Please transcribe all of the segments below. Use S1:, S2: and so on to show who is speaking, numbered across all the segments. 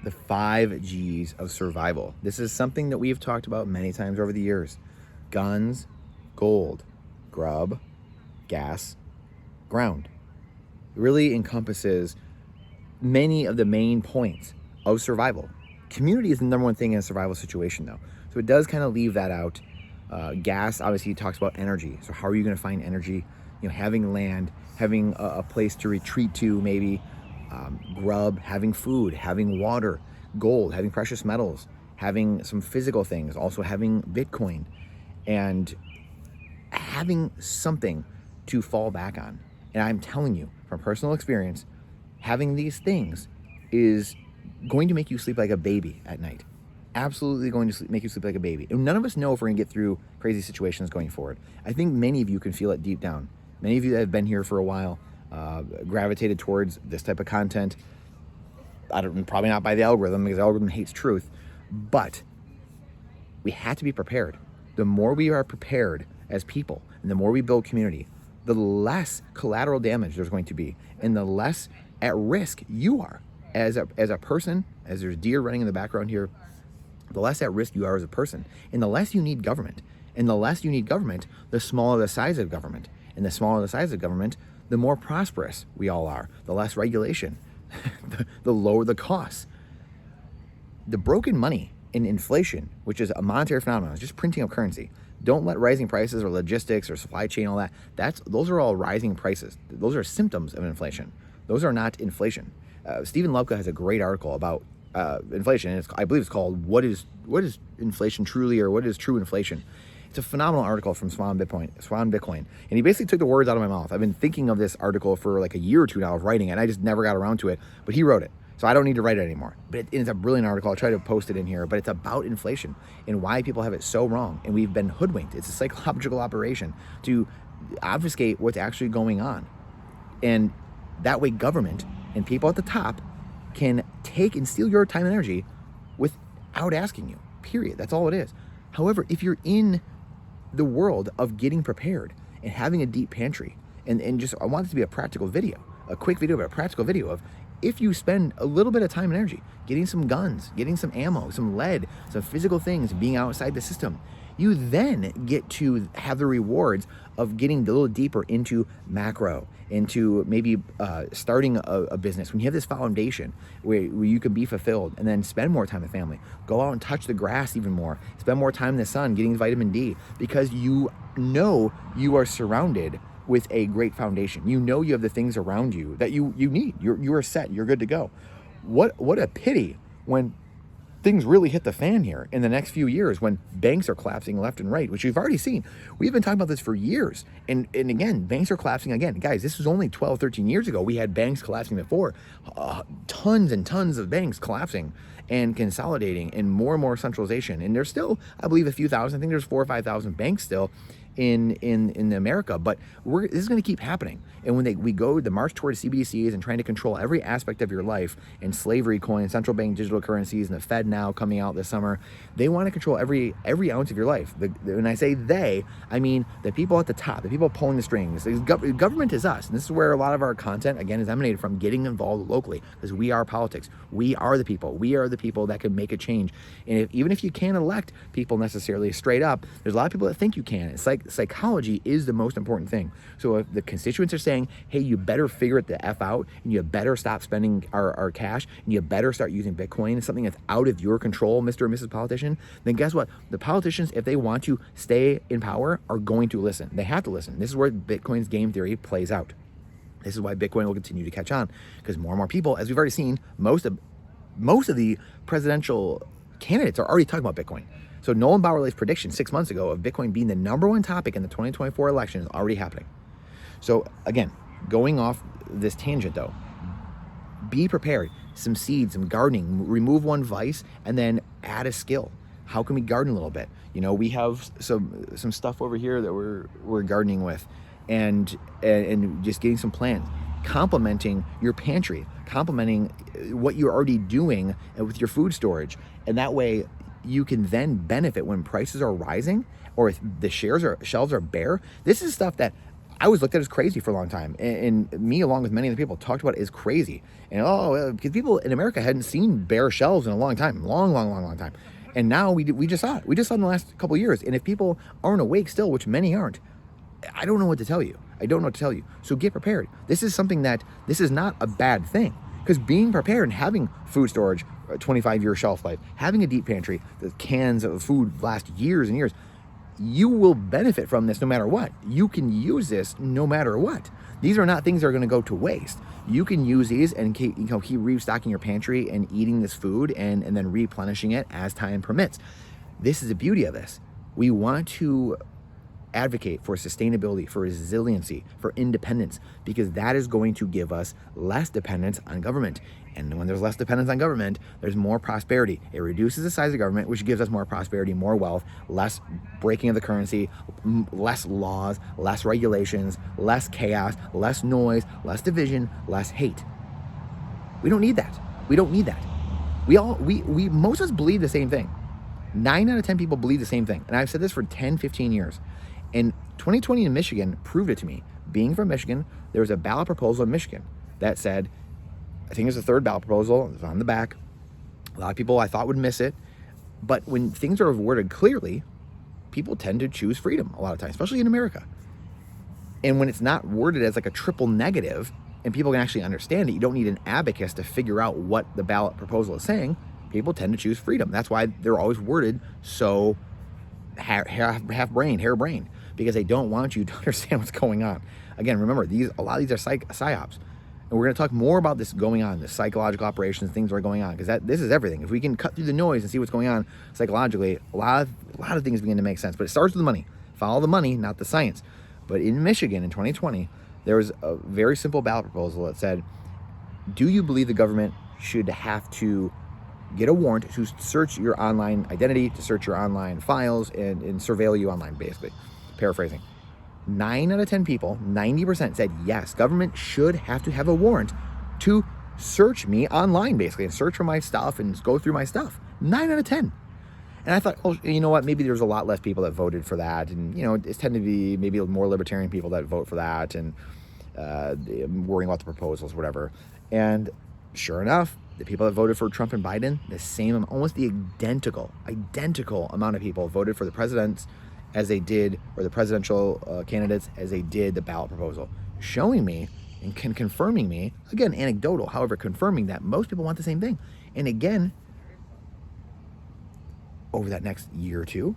S1: The 5G's of survival. This is something that we've talked about many times over the years. Guns, gold, grub, gas, ground. It really encompasses many of the main points of survival. Community is the number one thing in a survival situation, though. So it does kind of leave that out. Gas, obviously, talks about energy. So how are you going to find energy? Having land, having a place to retreat to, maybe. Grub, having food, having water. Gold, having precious metals, having some physical things, also having Bitcoin, and having something to fall back on. And I'm telling you from personal experience, having these things is going to make you sleep like a baby at night. Absolutely going to make you sleep like a baby. And none of us know if we're going to get through crazy situations going forward. I think many of you can feel it deep down. Many of you that have been here for a while, gravitated towards this type of content. Probably not by the algorithm, because the algorithm hates truth, but we have to be prepared. The more we are prepared as people, and the more we build community, the less collateral damage there's going to be, and the less at risk you are as a person. As there's deer running in the background here, the less at risk you are as a person, and the less you need government. And the less you need government, the smaller the size of government. And the smaller the size of government, the more prosperous we all are. The less regulation, the lower the costs. The broken money in inflation, which is a monetary phenomenon, is just printing of currency. Don't let rising prices or logistics or supply chain, all that. Those are all rising prices. Those are symptoms of inflation. Those are not inflation. Stephen Lupka has a great article about inflation. I believe it's called "What is Inflation Truly?" or "What is True Inflation?" It's a phenomenal article from Swan Bitcoin. And he basically took the words out of my mouth. I've been thinking of this article for like a year or two now of writing it, and I just never got around to it. But he wrote it, so I don't need to write it anymore. But it's a brilliant article. I'll try to post it in here. But it's about inflation and why people have it so wrong. And we've been hoodwinked. It's a psychological operation to obfuscate what's actually going on. And that way government and people at the top can take and steal your time and energy without asking you, period. That's all it is. However, if you're in the world of getting prepared and having a deep pantry, and just, I want it to be a practical video, a quick video, but a practical video of, if you spend a little bit of time and energy getting some guns, getting some ammo, some lead, some physical things, being outside the system, you then get to have the rewards of getting a little deeper into macro, into maybe starting a business. When you have this foundation where you can be fulfilled and then spend more time with family, go out and touch the grass even more, spend more time in the sun, getting vitamin D, because you know you are surrounded with a great foundation. You know you have the things around you that you need. You are set. You're good to go. What a pity when things really hit the fan here in the next few years, when banks are collapsing left and right, which we've already seen. We've been talking about this for years. And again, banks are collapsing again. Guys, this was only 12, 13 years ago. We had banks collapsing before. Tons and tons of banks collapsing and consolidating, and more centralization. And there's still, I believe, a few thousand. I think there's 4,000 or 5,000 banks still in America, but this is going to keep happening. And when we go the march towards CBDCs and trying to control every aspect of your life, and slavery coins, central bank digital currencies, and the Fed now coming out this summer, they want to control every ounce of your life. When I say they, I mean the people at the top, the people pulling the strings. Government is us, and this is where a lot of our content, again, is emanated from, getting involved locally, because we are politics. We are the people. We are the people that can make a change. And even if you can't elect people necessarily straight up, there's a lot of people that think you can. It's like psychology is the most important thing. So if the constituents are saying, hey, you better figure it the F out, and you better stop spending our cash, and you better start using Bitcoin, something that's out of your control, Mr. or Mrs. Politician, then guess what? The politicians, if they want to stay in power, are going to listen. They have to listen. This is where Bitcoin's game theory plays out. This is why Bitcoin will continue to catch on, because more and more people, as we've already seen, most of the presidential candidates are already talking about Bitcoin. So Nolan Bowerly's prediction 6 months ago of Bitcoin being the #1 topic in the 2024 election is already happening. So again, going off this tangent though, be prepared. Some seeds, some gardening, remove one vice, and then add a skill. How can we garden a little bit? We have some stuff over here that we're gardening with, and just getting some plants, complementing your pantry, complementing what you're already doing with your food storage, and that way you can then benefit when prices are rising, or if the shelves are bare. This is stuff that I was looked at as crazy for a long time, and me, along with many other people, talked about it as crazy. And because people in America hadn't seen bare shelves in a long time, long time. And now we just saw it. We just saw it in the last couple of years. And if people aren't awake still, which many aren't, I don't know what to tell you. I don't know what to tell you. So get prepared. This is not a bad thing. Because being prepared and having food storage, 25-year shelf life, having a deep pantry, the cans of food last years and years, you will benefit from this no matter what. You can use this no matter what. These are not things that are going to go to waste. You can use these and keep restocking your pantry and eating this food and then replenishing it as time permits. This is the beauty of this. We want to advocate for sustainability, for resiliency, for independence, because that is going to give us less dependence on government. And when there's less dependence on government, there's more prosperity. It reduces the size of government, which gives us more prosperity, more wealth, less breaking of the currency, less laws, less regulations, less chaos, less noise, less division, less hate. We don't need that. We don't need that. We most of us believe the same thing. 9 out of 10 people believe the same thing. And I've said this for 10, 15 years. And 2020 in Michigan proved it to me. Being from Michigan, there was a ballot proposal in Michigan that said, I think it was the third ballot proposal, it was on the back. A lot of people I thought would miss it. But when things are worded clearly, people tend to choose freedom a lot of times, especially in America. And when it's not worded as like a triple negative and people can actually understand it, you don't need an abacus to figure out what the ballot proposal is saying. People tend to choose freedom. That's why they're always worded so hair brain, because they don't want you to understand what's going on. Again, remember, a lot of these are psyops. And we're going to talk more about this going on, the psychological operations, things that are going on, because this is everything. If we can cut through the noise and see what's going on psychologically, a lot of things begin to make sense. But it starts with the money. Follow the money, not the science. But in Michigan in 2020, there was a very simple ballot proposal that said, do you believe the government should have to get a warrant to search your online identity, to search your online files, and surveil you online, basically. Paraphrasing. 9 out of 10 people, 90% said yes, government should have to have a warrant to search me online, basically, and search for my stuff and go through my stuff. 9 out of 10. And I thought, oh, you know what, maybe there's a lot less people that voted for that. And, it's tend to be maybe more libertarian people that vote for that and worrying about the proposals, whatever. And sure enough, the people that voted for Trump and Biden, the same, almost the identical amount of people voted for the presidents as they did, or the presidential candidates as they did the ballot proposal, showing me and confirming me, again, anecdotal, however, confirming that most people want the same thing. And again, over that next year or two,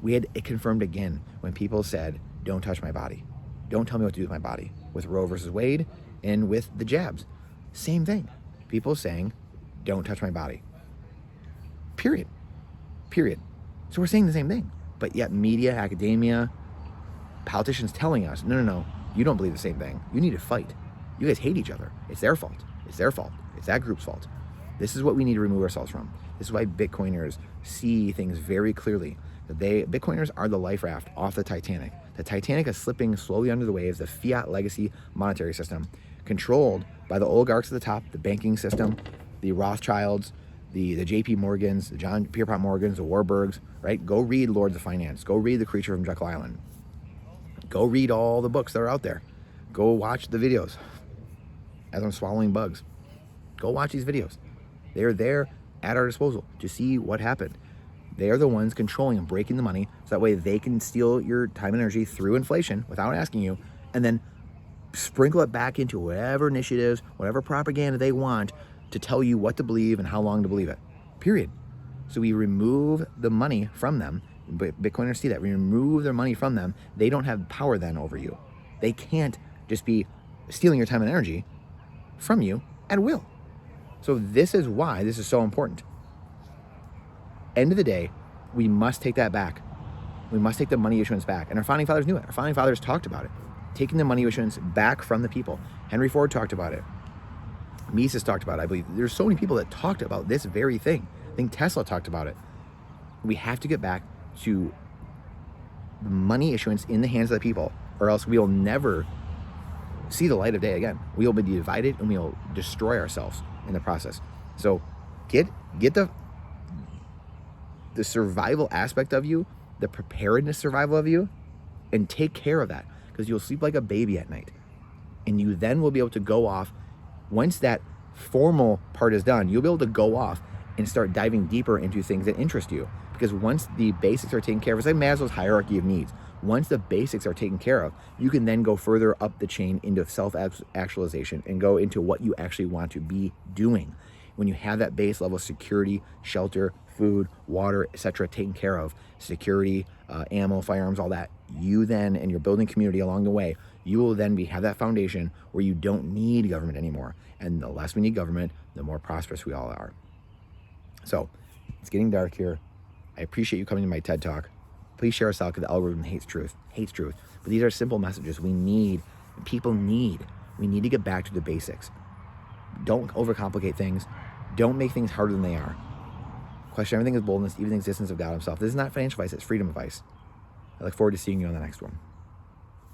S1: we had it confirmed again when people said, don't touch my body. Don't tell me what to do with my body. With Roe versus Wade and with the jabs. Same thing. People saying, don't touch my body. Period. So we're saying the same thing. But yet media, academia, politicians telling us, no, you don't believe the same thing. You need to fight. You guys hate each other. It's their fault. It's that group's fault. This is what we need to remove ourselves from. This is why Bitcoiners see things very clearly. Bitcoiners are the life raft off the Titanic. The Titanic is slipping slowly under the waves, the fiat legacy monetary system, controlled by the oligarchs at the top, the banking system, the Rothschilds, the JP Morgans, the John Pierpont Morgans, the Warburgs, right? Go read Lords of Finance. Go read The Creature from Jekyll Island. Go read all the books that are out there. Go watch the videos as I'm swallowing bugs. Go watch these videos. They're there at our disposal to see what happened. They are the ones controlling and breaking the money, so that way they can steal your time and energy through inflation without asking you, and then sprinkle it back into whatever initiatives, whatever propaganda they want to tell you what to believe and how long to believe it. Period. So we remove the money from them. Bitcoiners see that. We remove their money from them. They don't have power then over you. They can't just be stealing your time and energy from you at will. So this is why this is so important. End of the day, we must take that back. We must take the money issuance back. And our founding fathers knew it. Our founding fathers talked about it. Taking the money issuance back from the people. Henry Ford talked about it. Mises talked about it, I believe. There's so many people that talked about this very thing. I think Tesla talked about it. We have to get back to money issuance in the hands of the people, or else we'll never see the light of day again. We'll be divided and we'll destroy ourselves in the process. So get the survival aspect of you, the preparedness survival of you, and take care of that. because you'll sleep like a baby at night. And you then will be able to go off. Once that formal part is done, you'll be able to go off and start diving deeper into things that interest you. Because once the basics are taken care of, it's like Maslow's hierarchy of needs. Once the basics are taken care of, you can then go further up the chain into self-actualization and go into what you actually want to be doing. When you have that base level of security, shelter, food, water, etc. taken care of, security, ammo, firearms, all that, you then, and your building community along the way, you will then have that foundation where you don't need government anymore. And the less we need government, the more prosperous we all are. So it's getting dark here. I appreciate you coming to my TED Talk. Please share us out, because the algorithm hates truth. But these are simple messages we need, people need. We need to get back to the basics. Don't overcomplicate things. Don't make things harder than they are. Question everything with boldness, even the existence of God himself. This is not financial advice, it's freedom advice. I look forward to seeing you on the next one.